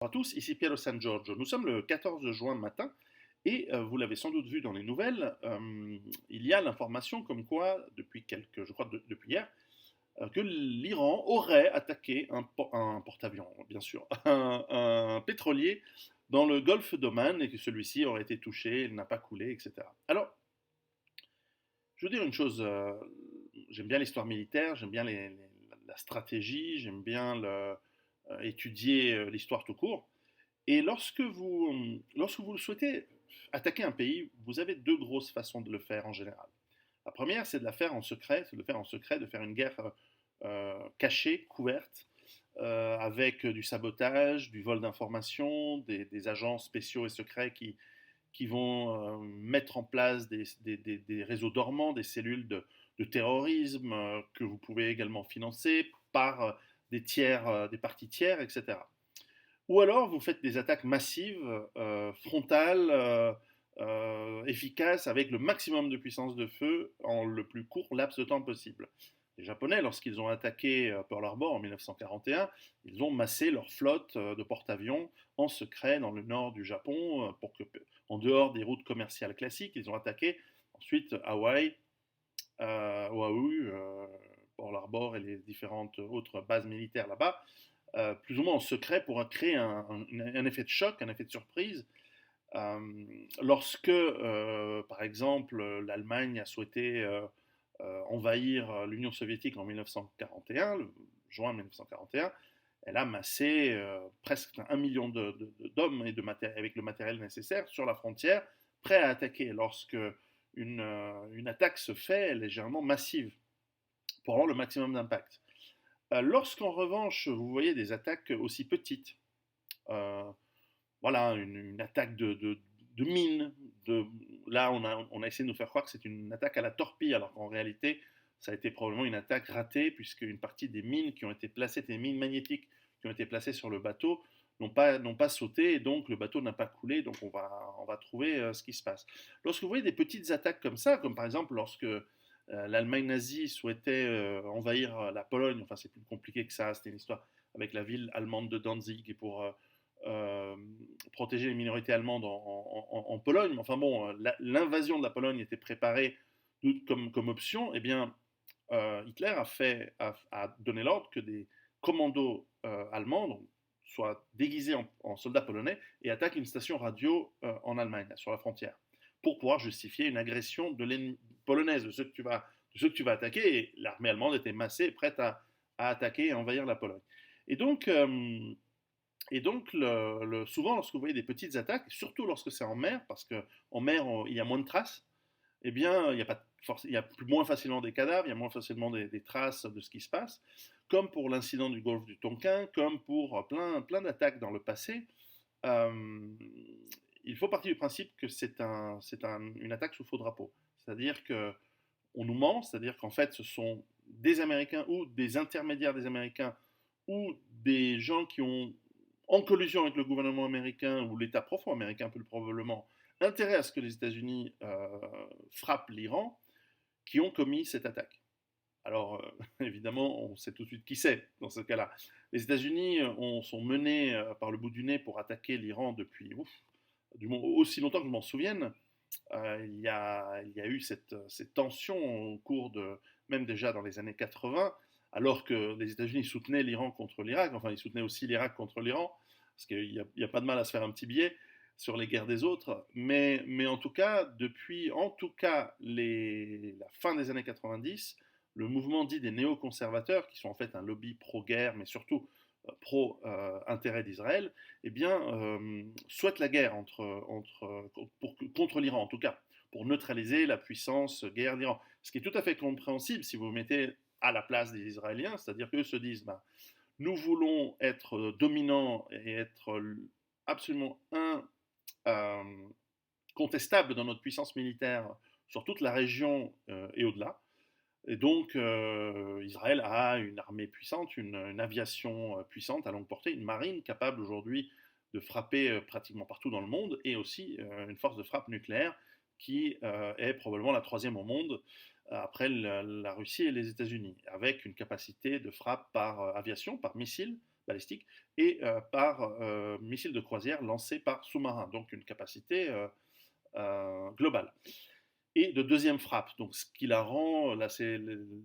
Bonjour à tous, ici Piero San Giorgio. Nous sommes le 14 juin matin et vous l'avez sans doute vu dans les nouvelles, il y a l'information comme quoi, je crois depuis hier, que l'Iran aurait attaqué un porte-avions, bien sûr, un pétrolier dans le golfe d'Oman et que celui-ci aurait été touché, il n'a pas coulé, etc. Alors, je veux dire une chose, j'aime bien l'histoire militaire, j'aime bien la stratégie, j'aime bien étudier l'histoire tout court. Et lorsque vous souhaitez attaquer un pays, vous avez deux grosses façons de le faire en général. La première, c'est de la faire en secret, c'est de le faire en secret, de faire une guerre cachée, couverte, avec du sabotage, du vol d'informations, des agents spéciaux et secrets qui vont mettre en place des réseaux dormants, des cellules de terrorisme que vous pouvez également financer par des tiers, des partis tiers, etc. Ou alors vous faites des attaques massives, frontales, efficaces, avec le maximum de puissance de feu en le plus court laps de temps possible. Les Japonais, lorsqu'ils ont attaqué Pearl Harbor en 1941, ils ont massé leur flotte de porte-avions en secret dans le nord du Japon, en dehors des routes commerciales classiques. Ils ont attaqué ensuite Hawaï, Oahu, Pearl Harbor et les différentes autres bases militaires là-bas, plus ou moins en secret pour créer un effet de choc, un effet de surprise. Lorsque, par exemple, l'Allemagne a souhaité envahir l'Union soviétique en 1941, le juin 1941, elle a massé presque 1 million d'hommes avec le matériel nécessaire sur la frontière, prêts à attaquer. Lorsque une attaque se fait, elle est généralement massive pour avoir le maximum d'impact. Lorsqu'en revanche, vous voyez des attaques aussi petites, euh, voilà, une attaque de mine, là on a essayé de nous faire croire que c'est une attaque à la torpille, alors qu'en réalité, ça a été probablement une attaque ratée, puisque une partie des mines qui ont été placées, des mines magnétiques qui ont été placées sur le bateau, n'ont pas sauté, et donc le bateau n'a pas coulé, donc on va trouver ce qui se passe. Lorsque vous voyez des petites attaques comme ça, comme par exemple lorsque l'Allemagne nazie souhaitait envahir la Pologne, enfin c'est plus compliqué que ça, c'était une histoire avec la ville allemande de Danzig et pour euh, protéger les minorités allemandes en Pologne. Mais enfin bon, l'invasion de la Pologne était préparée comme option. Eh bien, Hitler a donné l'ordre que des commandos allemands soient déguisés en soldats polonais et attaquent une station radio en Allemagne, sur la frontière, pour pouvoir justifier une agression de l'ennemi polonaise, de ceux que tu vas attaquer. Et l'armée allemande était massée, prête à attaquer et à envahir la Pologne. Et donc, souvent, lorsque vous voyez des petites attaques, surtout lorsque c'est en mer, parce qu'en mer, il y a moins de traces, eh bien, il y a moins facilement des cadavres, il y a moins facilement des traces de ce qui se passe, comme pour l'incident du golfe du Tonkin, comme pour plein d'attaques dans le passé. euh, il faut partir du principe que une attaque sous faux drapeau. C'est-à-dire qu'on nous ment, c'est-à-dire qu'en fait, ce sont des Américains ou des intermédiaires des Américains ou des gens qui ont, en collusion avec le gouvernement américain ou l'État profond américain, plus probablement, intérêt à ce que les États-Unis frappent l'Iran, qui ont commis cette attaque. Alors, évidemment, on sait tout de suite qui c'est dans ce cas-là. Les États-Unis sont menés par le bout du nez pour attaquer l'Iran depuis du moins aussi longtemps que je m'en souvienne. Il y a eu cette tension au cours de, même déjà dans les années 80, alors que les États-Unis soutenaient l'Iran contre l'Irak, enfin ils soutenaient aussi l'Irak contre l'Iran, parce qu'il n'y a pas de mal à se faire un petit billet sur les guerres des autres, mais en tout cas, depuis en tout cas la fin des années 90, le mouvement dit des néoconservateurs, qui sont en fait un lobby pro-guerre, mais surtout pro-intérêt d'Israël, eh bien, souhaite la guerre contre l'Iran, en tout cas, pour neutraliser la puissance guerre d'Iran. Ce qui est tout à fait compréhensible si vous vous mettez à la place des Israéliens, c'est-à-dire qu'eux se disent, ben, nous voulons être dominants et être absolument incontestables dans notre puissance militaire sur toute la région et au-delà. Et donc, Israël a une armée puissante, une aviation puissante à longue portée, une marine capable aujourd'hui de frapper pratiquement partout dans le monde, et aussi une force de frappe nucléaire qui est probablement la troisième au monde après la Russie et les États-Unis, avec une capacité de frappe par aviation, par missile balistique, et par missiles de croisière lancés par sous-marin, donc une capacité globale. Et de deuxième frappe, donc ce qui la rend, là,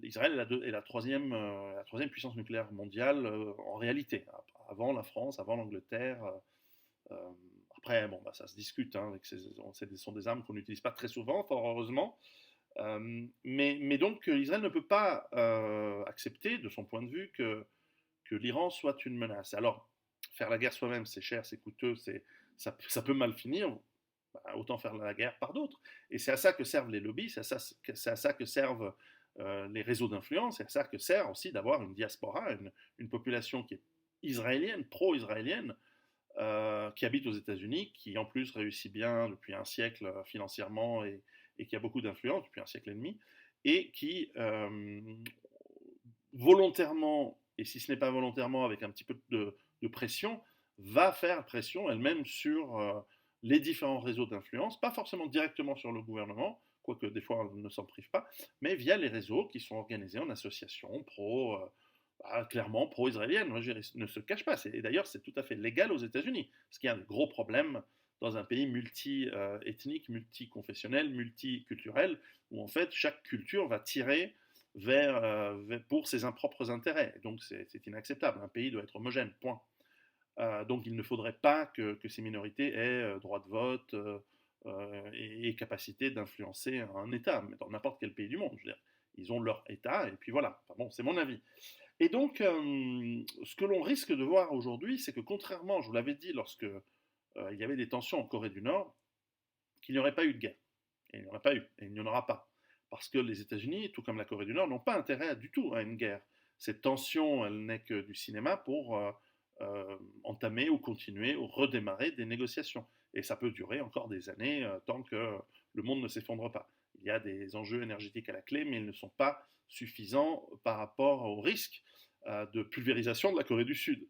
Israël est la troisième puissance nucléaire mondiale en réalité, avant la France, avant l'Angleterre. Euh, Après, bon, bah, ça se discute, hein, ce sont des armes qu'on n'utilise pas très souvent, fort heureusement. Mais donc, Israël ne peut pas accepter, de son point de vue, que l'Iran soit une menace. Alors, faire la guerre soi-même, c'est cher, c'est coûteux, ça peut mal finir. Bah, autant faire la guerre par d'autres. Et c'est à ça que servent les lobbies, c'est à ça que servent les réseaux d'influence, c'est à ça que sert aussi d'avoir une diaspora, une population qui est israélienne, pro-israélienne, qui habite aux États-Unis, qui en plus réussit bien depuis un siècle financièrement et qui a beaucoup d'influence depuis un siècle et demi, et qui volontairement, et si ce n'est pas volontairement avec un petit peu de pression, va faire pression elle-même sur les différents réseaux d'influence, pas forcément directement sur le gouvernement, quoique des fois on ne s'en prive pas, mais via les réseaux qui sont organisés en associations clairement pro-israélienne. Moi, je ne se cache pas. Et d'ailleurs, c'est tout à fait légal aux États-Unis, ce qui est un gros problème dans un pays multi-ethnique, multiconfessionnel, multiculturel, où en fait chaque culture va tirer pour ses propres intérêts. Donc c'est inacceptable. Un pays doit être homogène, point. Donc il ne faudrait pas que ces minorités aient droit de vote et capacité d'influencer un État, mais dans n'importe quel pays du monde. Je veux dire, ils ont leur État, et puis voilà. Enfin, bon, c'est mon avis. Et donc, ce que l'on risque de voir aujourd'hui, c'est que contrairement, je vous l'avais dit, lorsque il y avait des tensions en Corée du Nord, qu'il n'y aurait pas eu de guerre. Et il n'y en a pas eu, et il n'y en aura pas. Parce que les États-Unis, tout comme la Corée du Nord, n'ont pas intérêt du tout à une guerre. Cette tension, elle n'est que du cinéma pour entamer ou continuer ou redémarrer des négociations. Et ça peut durer encore des années tant que le monde ne s'effondre pas. Il y a des enjeux énergétiques à la clé, mais ils ne sont pas suffisants par rapport au risque de pulvérisation de la Corée du Sud,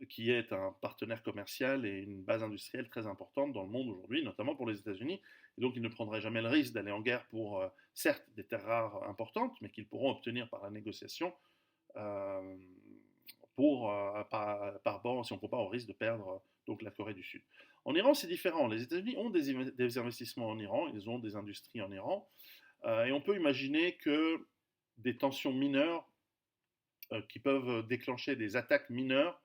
qui est un partenaire commercial et une base industrielle très importante dans le monde aujourd'hui, notamment pour les États-Unis. Et donc, ils ne prendraient jamais le risque d'aller en guerre pour, certes, des terres rares importantes, mais qu'ils pourront obtenir par la négociation euh, par rapport, si on compare au risque de perdre donc la Corée du Sud. En Iran, c'est différent. Les États-Unis ont des investissements en Iran, ils ont des industries en Iran, et on peut imaginer que des tensions mineures qui peuvent déclencher des attaques mineures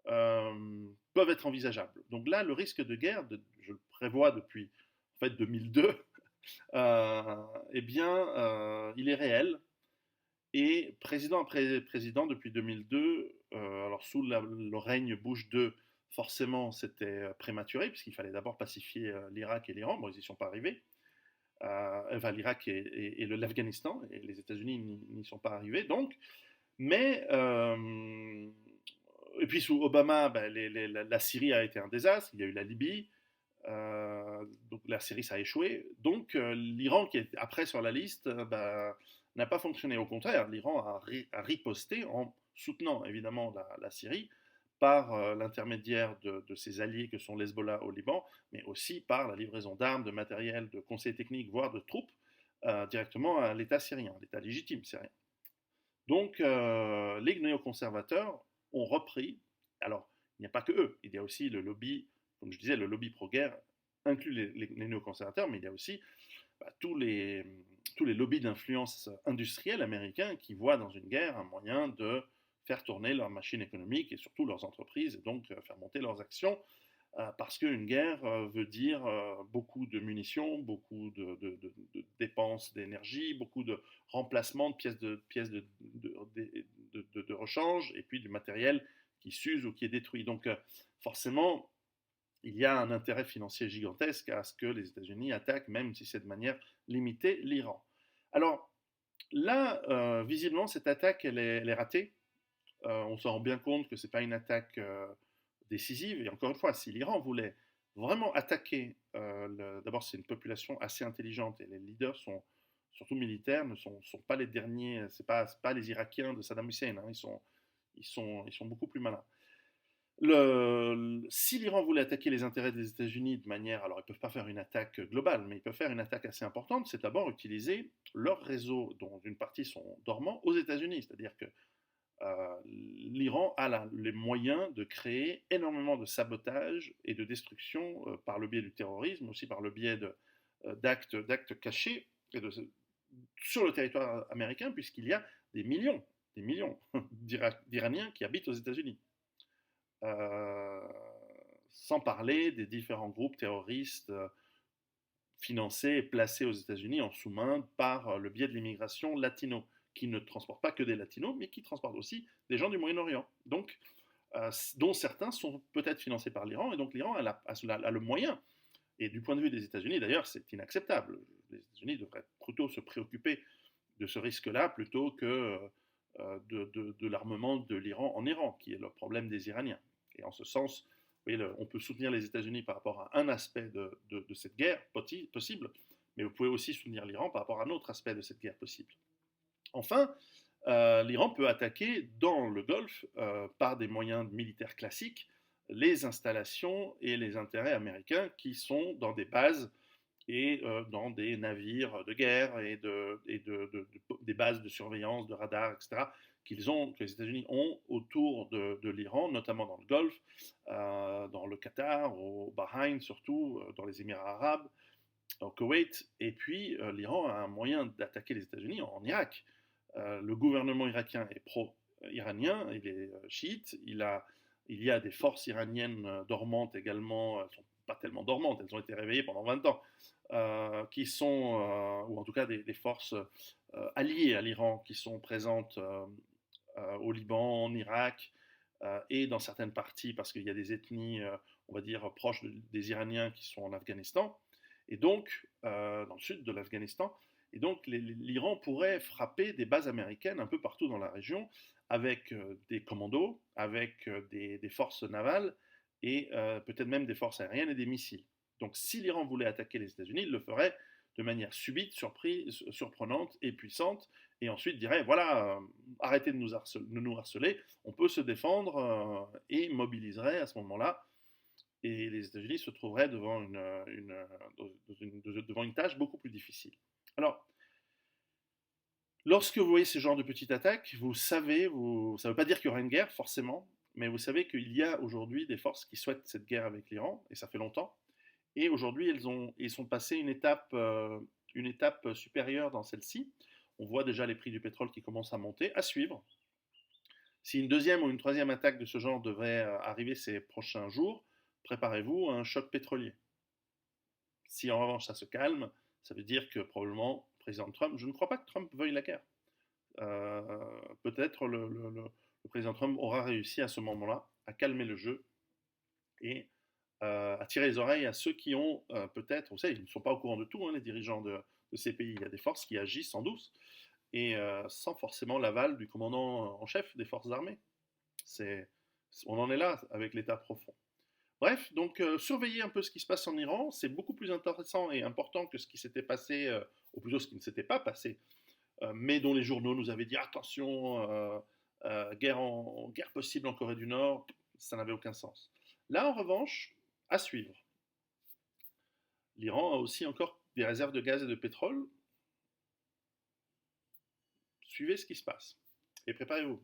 peuvent être envisageables. Donc là, le risque de guerre, je le prévois depuis en fait 2002, eh bien, il est réel. Et président après président depuis 2002, alors sous le règne Bush 2, forcément c'était prématuré, puisqu'il fallait d'abord pacifier l'Irak et l'Iran. Bon, ils n'y sont pas arrivés. Enfin, l'Irak et l'Afghanistan, et les États-Unis n'y sont pas arrivés. Donc, mais et puis sous Obama, ben, la Syrie a été un désastre. Il y a eu la Libye. Donc la Syrie, ça a échoué. Donc l'Iran, qui est après sur la liste, ben, n'a pas fonctionné. Au contraire, l'Iran a riposté en soutenant évidemment la Syrie par l'intermédiaire de ses alliés que sont l'Hezbollah au Liban, mais aussi par la livraison d'armes, de matériel, de conseils techniques, voire de troupes directement à l'État syrien, l'État légitime syrien. Donc, les néoconservateurs ont repris. Alors, il n'y a pas que eux. Il y a aussi le lobby, comme je disais, le lobby pro-guerre inclut les néoconservateurs, mais il y a aussi tous les lobbies d'influence industrielle américains qui voient dans une guerre un moyen de faire tourner leur machine économique et surtout leurs entreprises et donc faire monter leurs actions parce qu'une guerre veut dire beaucoup de munitions, beaucoup de dépenses d'énergie, beaucoup de remplacement de pièces de rechange, et puis du matériel qui s'use ou qui est détruit. Donc forcément, il y a un intérêt financier gigantesque à ce que les États-Unis attaquent, même si c'est de manière limitée, l'Iran. Alors là, visiblement, cette attaque, elle est ratée. On se rend bien compte que ce n'est pas une attaque décisive. Et encore une fois, si l'Iran voulait vraiment attaquer, d'abord c'est une population assez intelligente et les leaders sont surtout militaires, ne sont pas les derniers, c'est pas les Irakiens de Saddam Hussein, hein, ils sont beaucoup plus malins. Si l'Iran voulait attaquer les intérêts des États-Unis de manière, alors ils ne peuvent pas faire une attaque globale, mais ils peuvent faire une attaque assez importante, c'est d'abord utiliser leur réseau, dont une partie sont dormants, aux États-Unis. C'est-à-dire que l'Iran a les moyens de créer énormément de sabotage et de destruction par le biais du terrorisme, aussi par le biais d'actes cachés sur le territoire américain, puisqu'il y a des millions d'Iraniens qui habitent aux États-Unis. Euh, Sans parler des différents groupes terroristes financés et placés aux États-Unis en sous-main par le biais de l'immigration latino, qui ne transporte pas que des latinos, mais qui transporte aussi des gens du Moyen-Orient. Donc, dont certains sont peut-être financés par l'Iran, et donc l'Iran a le moyen. Et du point de vue des États-Unis, d'ailleurs, c'est inacceptable. Les États-Unis devraient plutôt se préoccuper de ce risque-là plutôt que de l'armement de l'Iran en Iran, qui est le problème des Iraniens. Et en ce sens, vous voyez, on peut soutenir les États-Unis par rapport à un aspect de cette guerre possible, mais vous pouvez aussi soutenir l'Iran par rapport à un autre aspect de cette guerre possible. Enfin, l'Iran peut attaquer dans le Golfe, par des moyens militaires classiques, les installations et les intérêts américains qui sont dans des bases et dans des navires de guerre et des bases de surveillance, de radars, etc., que les États-Unis ont autour de l'Iran, notamment dans le Golfe, dans le Qatar, au Bahreïn surtout, dans les Émirats arabes, au Koweït. Et puis l'Iran a un moyen d'attaquer les États-Unis en Irak. Le gouvernement irakien est pro-iranien, il est chiite, il y a des forces iraniennes dormantes également, elles ne sont pas tellement dormantes, elles ont été réveillées pendant 20 ans, qui sont, ou en tout cas des forces alliées à l'Iran, qui sont présentes au Liban, en Irak, et dans certaines parties, parce qu'il y a des ethnies, on va dire, proches des Iraniens qui sont en Afghanistan, et donc dans le sud de l'Afghanistan. Et donc l'Iran pourrait frapper des bases américaines un peu partout dans la région, avec des commandos, avec des forces navales, et peut-être même des forces aériennes et des missiles. Donc si l'Iran voulait attaquer les États-Unis, il le ferait de manière subite, surprenante et puissante, et ensuite dirait, voilà, arrêtez de nous harceler, on peut se défendre, et mobiliserait à ce moment-là, et les États-Unis se trouveraient devant devant une tâche beaucoup plus difficile. Alors, lorsque vous voyez ce genre de petite attaque, ça ne veut pas dire qu'il y aura une guerre, forcément, mais vous savez qu'il y a aujourd'hui des forces qui souhaitent cette guerre avec l'Iran, et ça fait longtemps, et aujourd'hui ils sont passés une étape supérieure dans celle-ci. On voit déjà les prix du pétrole qui commencent à monter, à suivre. Si une deuxième ou une troisième attaque de ce genre devrait arriver ces prochains jours, préparez-vous à un choc pétrolier. Si en revanche ça se calme, ça veut dire que probablement le président Trump, je ne crois pas que Trump veuille la guerre. Peut-être le président Trump aura réussi à ce moment-là à calmer le jeu et à tirer les oreilles à ceux qui ont peut-être, vous savez, ils ne sont pas au courant de tout, hein, les dirigeants de ces pays. Il y a des forces qui agissent en douce et sans forcément l'aval du commandant en chef des forces armées. On en est là avec l'État profond. Bref, donc surveiller un peu ce qui se passe en Iran, c'est beaucoup plus intéressant et important que ce qui s'était passé, ou plutôt ce qui ne s'était pas passé, mais dont les journaux nous avaient dit attention, guerre possible en Corée du Nord, ça n'avait aucun sens. Là, en revanche, à suivre. L'Iran a aussi encore des réserves de gaz et de pétrole. Suivez ce qui se passe et préparez-vous.